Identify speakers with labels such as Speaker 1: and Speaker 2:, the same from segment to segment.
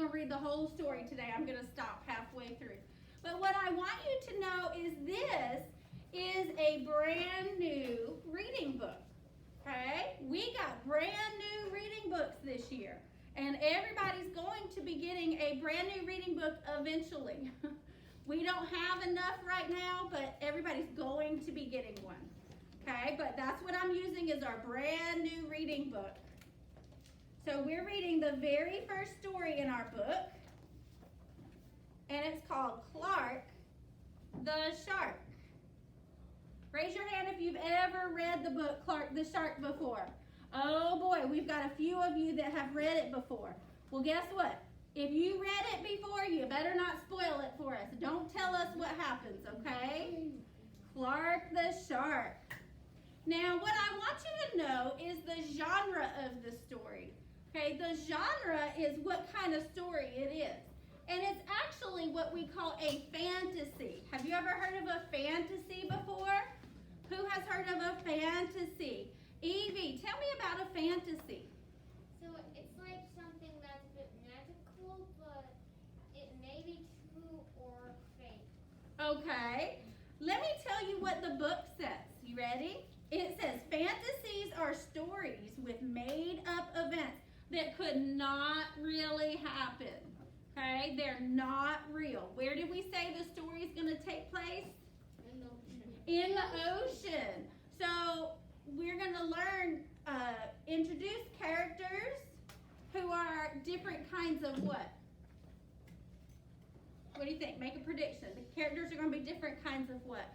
Speaker 1: going to read the whole story today. I'm going to stop halfway through. But what I want you to know is this is a brand new reading book. Okay? We got brand new reading books this year. And everybody's going to be getting a brand new reading book eventually. We don't have enough right now, but everybody's going to be getting one. Okay? But that's what I'm using is our brand new reading book. So we're reading the very first story in our book. And it's called Clark the Shark. Raise your hand if you've ever read the book Clark the Shark before. Oh boy, we've got a few of you that have read it before. Well, guess what? If you read it before, you better not spoil it for us. Don't tell us what happens, okay? Clark the Shark. Now, what I want you to know is the genre of the story. Okay, the genre is what kind of story it is. And it's actually what we call a fantasy. Have you ever heard of a fantasy before? Who has heard of a fantasy? Evie, tell me about a fantasy.
Speaker 2: So it's like something that's a bit magical, but it may be true or fake.
Speaker 1: Okay, let me tell you what the book says. You ready? It says fantasies are stories with made-up events that could not really happen. Okay, they're not real. Where did we say the story is going to take place?
Speaker 2: In the ocean.
Speaker 1: In the ocean. So we're going to learn, introduce characters who are different kinds of what? What do you think? Make a prediction. The characters are going to be different kinds of what?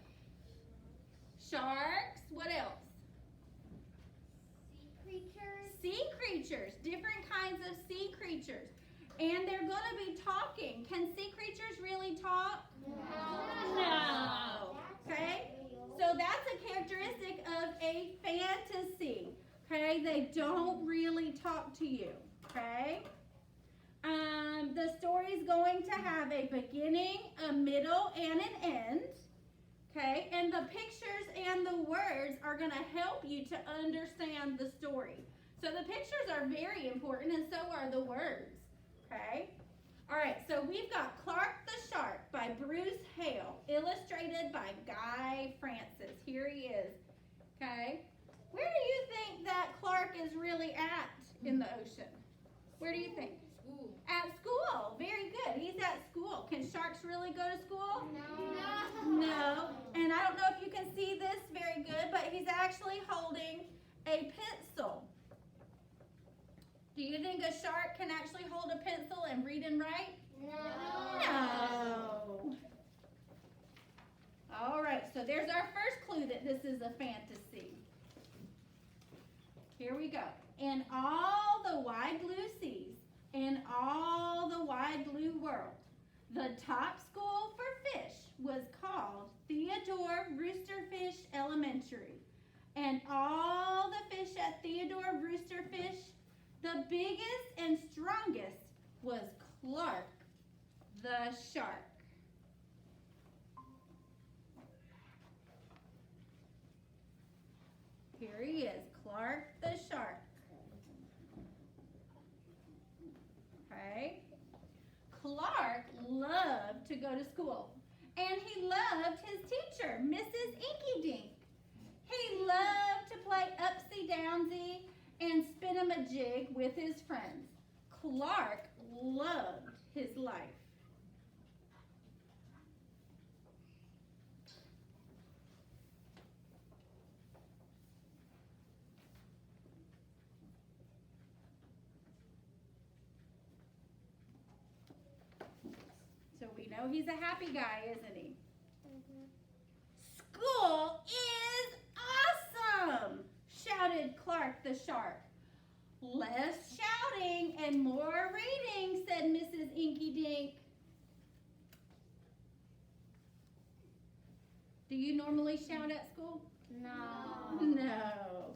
Speaker 1: Sharks. What else?
Speaker 2: Sea creatures.
Speaker 1: Sea creatures. Different kinds of sea creatures. And they're going to be talking. Can sea creatures really talk? No. Okay? So that's a characteristic of a fantasy. Okay? They don't really talk to you. Okay? The story's going to have a beginning, a middle, and an end. Okay? And the pictures and the words are going to help you to understand the story. So the pictures are very important, and so are the words. Okay? All right, so we've got Clark the Shark by Bruce Hale, illustrated by Guy Francis. Here he is. Okay? Where do you think that Clark is really at in the ocean? Where do you think?
Speaker 2: School.
Speaker 1: At school. Very good. He's at school. Can sharks really go to school?
Speaker 2: No.
Speaker 1: No. And I don't know if you can see this very good, but he's actually holding a pencil. Do you think a shark can actually hold a pencil and read and write? No. All right, so there's our first clue that this is a fantasy. Here we go. In all the wide blue seas, in all the wide blue world, the top school for fish was called Theodore Roosterfish Elementary. And all the fish at Theodore Roosterfish, the biggest and strongest was Clark the Shark. Here he is, Clark the Shark. Okay? Clark loved to go to school, and he loved his teacher, Mrs. Inky Dink. He loved to play upsy-downsy and spin-a-majig with his friends. Clark loved his life. So we know he's a happy guy, isn't he? School is awesome, shouted Clark the Shark. Less shouting and more reading, said Mrs. Inky Dink. Do you normally shout at school?
Speaker 2: No.
Speaker 1: No.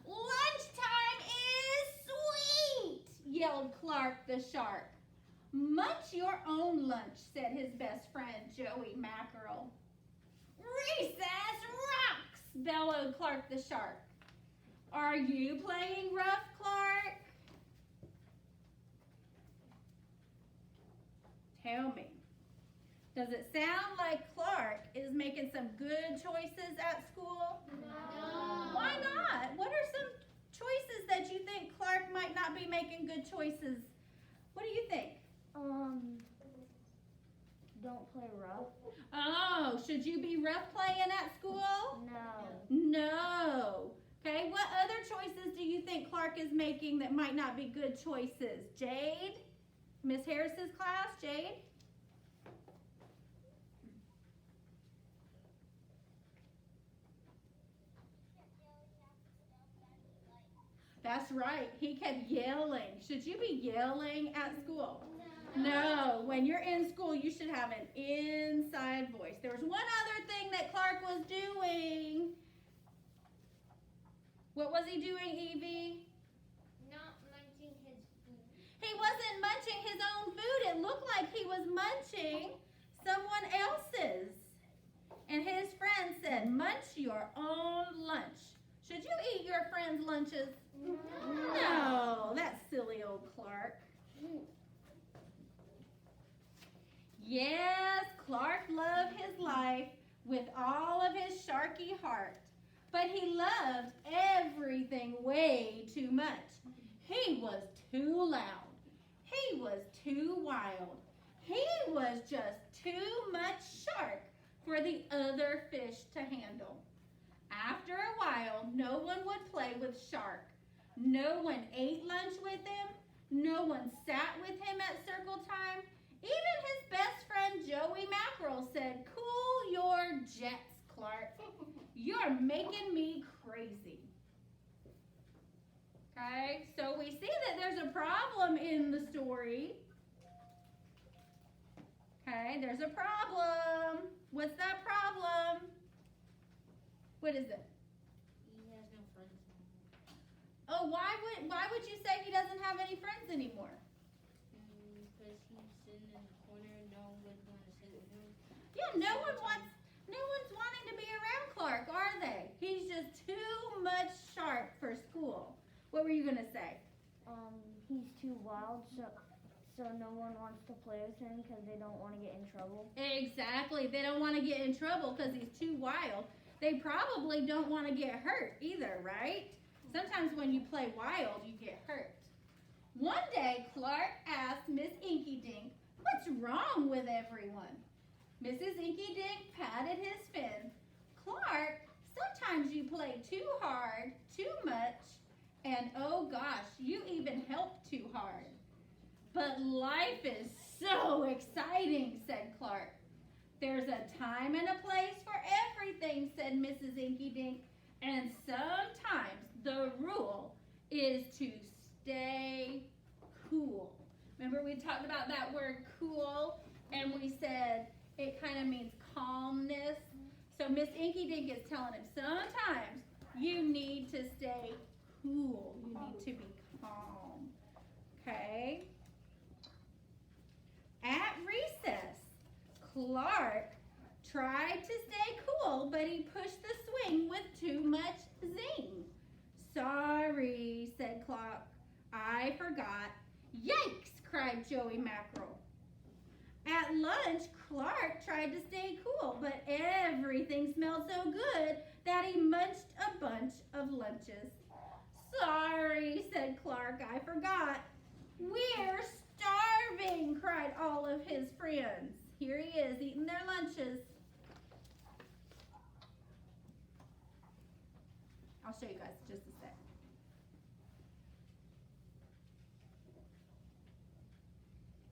Speaker 1: Lunchtime is sweet, yelled Clark the Shark. Munch your own lunch, said his best friend, Joey Mackerel. Recess rocks, bellowed Clark the Shark. Are you playing rough, Clark? Tell me, does it sound like Clark is making some good choices at school?
Speaker 2: No.
Speaker 1: Why not? What are some choices that you think Clark might not be making good choices? What do you think?
Speaker 3: Don't play rough.
Speaker 1: Oh, should you be rough playing at school?
Speaker 3: No.
Speaker 1: No. Okay, what other choices do you think Clark is making that might not be good choices? Jade? Miss Harris's class, Jade? That's right. He kept yelling. Should you be yelling at school? No. When you're in school, you should have an inside voice. There was one other thing that Clark was doing. What was he doing, Evie?
Speaker 2: Not munching his food.
Speaker 1: He wasn't munching his own food. It looked like he was munching someone else's. And his friend said, munch your own lunch. Should you eat your friend's lunches? No, that's silly old Clark. Yes, Clark loved his life with all of his sharky heart, but he loved everything way too much. He was too loud. He was too wild. He was just too much shark for the other fish to handle. After a while, no one would play with Shark. No one ate lunch with him. No one sat with him at circle time. Even his best friend Joey Mackerel said, "Cool your jets, Clark. You're making me crazy." Okay, so we see that there's a problem in the story. Okay, there's a problem. What's that problem? What is it?
Speaker 3: He has no friends anymore.
Speaker 1: Oh, why would you say he doesn't have any friends anymore?
Speaker 3: Because he's sitting in the corner, no one would want to sit with him.
Speaker 1: Yeah, no one's wanting to be around Clark, are they? He's just too much sharp for school. What were you gonna say?
Speaker 3: He's too wild, so no one wants to play with him because they don't want to get in trouble.
Speaker 1: Exactly. They don't want to get in trouble because he's too wild. They probably don't want to get hurt either, right? Sometimes when you play wild, you get hurt. One day, Clark asked Miss Inky Dink, "What's wrong with everyone?" Mrs. Inky Dink patted his fin. "Clark, sometimes you play too hard, too much, and oh gosh, you even help too hard." "But life is so exciting," said Clark. "There's a time and a place for everything," said Mrs. Inky Dink. "And sometimes the rule is to stay cool." Remember we talked about that word cool, and we said it kind of means calmness. So Miss Inky Dink is telling him sometimes you need to stay cool. You need to be calm. Okay? At recess, Clark tried to stay cool, but he pushed the swing with too much zing. "Sorry," said Clark. "I forgot." "Yikes!" cried Joey Mackerel. At lunch, Clark tried to stay cool, but everything smelled so good that he munched a bunch of lunches. "Sorry," said Clark. "I forgot." "We're starving," cried all of his friends. Here he is eating their lunches. I'll show you guys in just a sec.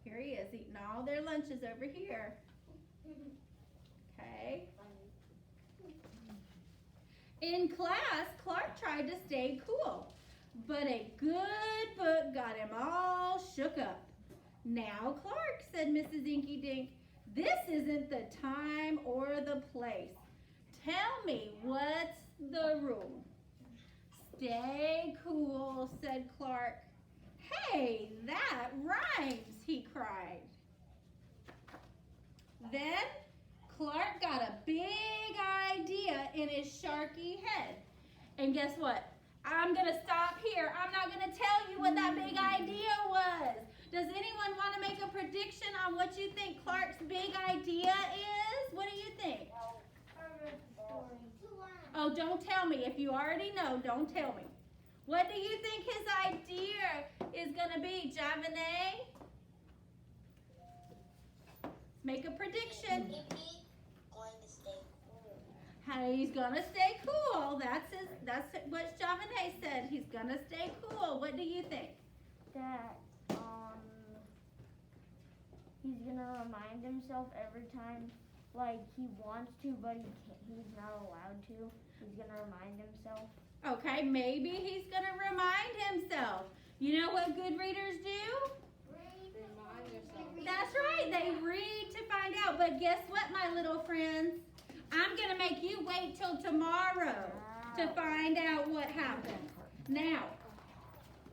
Speaker 1: Here he is eating all their lunches over here. Okay. In class, Clark tried to stay cool, but a good book got him all shook up. "Now, Clark," said Mrs. Inky Dink, "this isn't the time or the place. Tell me, what's the rule?" "Stay cool," said Clark. "Hey, that rhymes," he cried. Then Clark got a big idea in his sharky head. And guess what? I'm going to stop here. I'm not going to tell you what that big idea was. Does anyone want to make a prediction on what you think Clark's big idea is? What do you think? Oh, don't tell me. If you already know, don't tell me. What do you think his idea is going to be, Javane? Make a prediction. He's gonna stay cool. That's what Javane said. He's gonna stay cool. What do you think?
Speaker 3: That he's gonna remind himself every time, like he wants to, but he's not allowed to. He's gonna remind himself.
Speaker 1: Okay, maybe he's gonna remind himself. You know what good readers do? That's right. They read to find out. But guess what, my little friends? I'm going to make you wait till tomorrow to find out what happened. Now,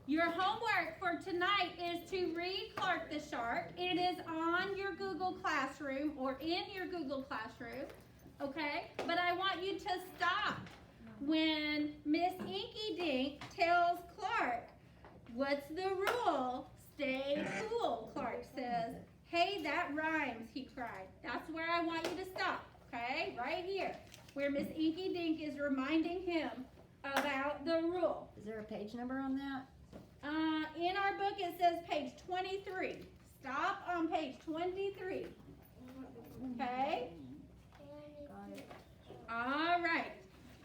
Speaker 1: your homework for tonight is to read Clark the Shark. It is on your Google Classroom or in your Google Classroom, okay? But I want you to stop when Miss Inky Dink tells Clark, what's the rule? Stay cool, Clark says. Hey, that rhymes, he cried. That's where I want you to stop. Okay, right here, where Miss Inky Dink is reminding him about the rule.
Speaker 4: Is there a page number on that?
Speaker 1: In our book it says page 23. Stop on page 23. Okay? All right.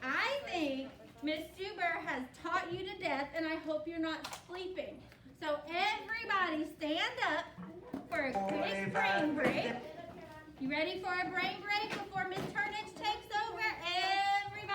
Speaker 1: I think Miss Stuber has taught you to death, and I hope you're not sleeping. So everybody stand up for a quick brain break. You ready for a brain break before Miss Turnage takes over?